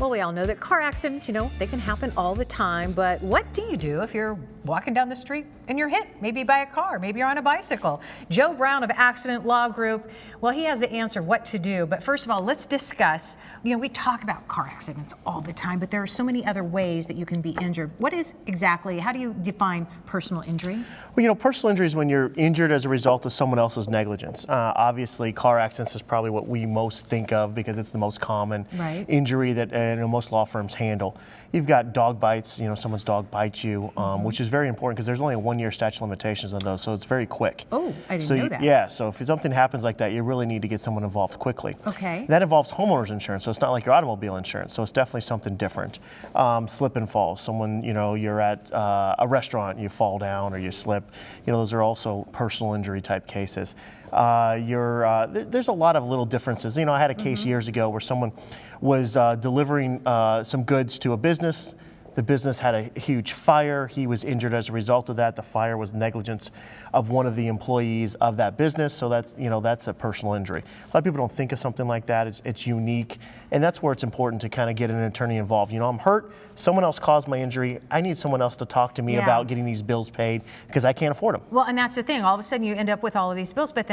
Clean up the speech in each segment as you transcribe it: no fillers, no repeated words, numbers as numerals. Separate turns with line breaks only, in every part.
Well, we all know that car accidents, they can happen all the time, but what do you do if you're walking down the street and you're hit, maybe by a car, maybe you're on a bicycle? Joe Brown of Accident Law Group, well, he has the answer what to do. But first of all, let's discuss, we talk about car accidents all the time, but there are so many other ways that you can be injured. How do you define personal injury?
Well, personal injury is when you're injured as a result of someone else's negligence. Obviously, car accidents is probably what we most think of because it's the most common injury that most law firms handle. You've got dog bites, someone's dog bites you, which is very important because there's only a 1-year statute of limitations on those, so it's very quick.
Oh, I didn't know that.
Yeah, so if something happens like that, you really need to get someone involved quickly.
Okay.
That involves homeowners insurance, so it's not like your automobile insurance, so it's definitely something different. Slip and fall, someone, you're at a restaurant, you fall down or you slip, those are also personal injury type cases. There's a lot of little differences. I had a case years ago where someone was delivering some goods to a business. The business had a huge fire. He was injured as a result of that. The fire was negligence of one of the employees of that business. So that's a personal injury. A lot of people don't think of something like that. It's unique. And that's where it's important to kind of get an attorney involved. I'm hurt. Someone else caused my injury. I need someone else to talk to me about getting these bills paid because I can't afford them.
Well, and that's the thing. All of a sudden you end up with all of these bills, but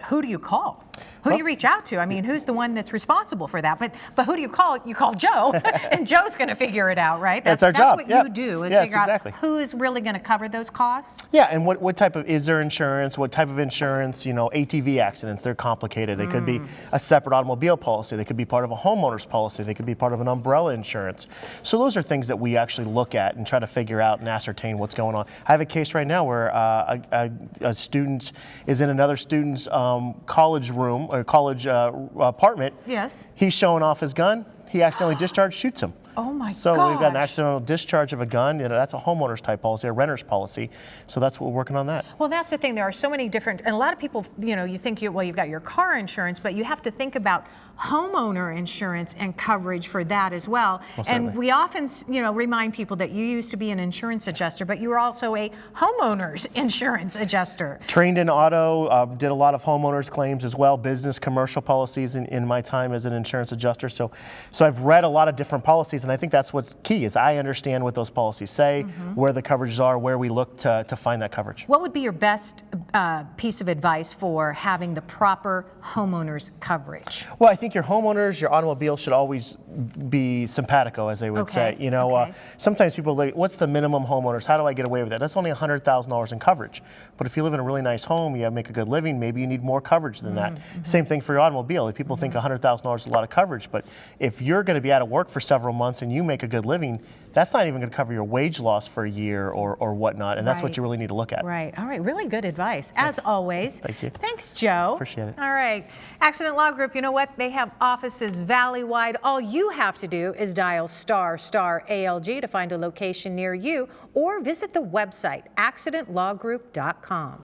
who do you call? Who do you reach out to? I mean, who's the one that's responsible for that? But who do you call? You call Joe, and Joe's going to figure it out, right?
That's our job.
That's what you do, is figure
out
who is really going to cover those costs.
Yeah, and what type of, is there insurance? What type of insurance? ATV accidents, they're complicated. They could be a separate automobile policy. They could be part of a homeowner's policy. They could be part of an umbrella insurance. So those are things that we actually look at and try to figure out and ascertain what's going on. I have a case right now where a student is in another student's college room or college apartment.
Yes.
He's showing off his gun. He accidentally discharged, shoots him.
Oh my gosh.
So we've got an accidental discharge of a gun. That's a homeowner's type policy, a renter's policy. So that's what we're working on that.
Well, that's the thing. There are so many different, and a lot of people, you think you've got your car insurance, but you have to think about homeowner insurance and coverage for that as well. And we often, remind people that you used to be an insurance adjuster, but you were also a homeowner's insurance adjuster.
Trained in auto, did a lot of homeowners claims as well, business, commercial policies in my time as an insurance adjuster. So I've read a lot of different policies, and I think that's what's key is I understand what those policies say, where the coverages are, where we look to find that coverage.
What would be your best piece of advice for having the proper homeowners coverage?
Well, I think your homeowners, your automobile should always be simpatico, as they would say. Sometimes people like, what's the minimum homeowners? How do I get away with that? That's only $100,000 in coverage. But if you live in a really nice home, you make a good living, maybe you need more coverage than that. Same thing for your automobile. People think $100,000 is a lot of coverage, but if you're going to be out of work for several months and you make a good living, that's not even going to cover your wage loss for a year or whatnot, and that's what you really need to look at.
Right. All right. Really good advice, as always.
Thank you.
Thanks, Joe.
Appreciate it.
All right. Accident Law Group, you know what? They have offices valley-wide. All you have to do is dial **ALG to find a location near you, or visit the website accidentlawgroup.com.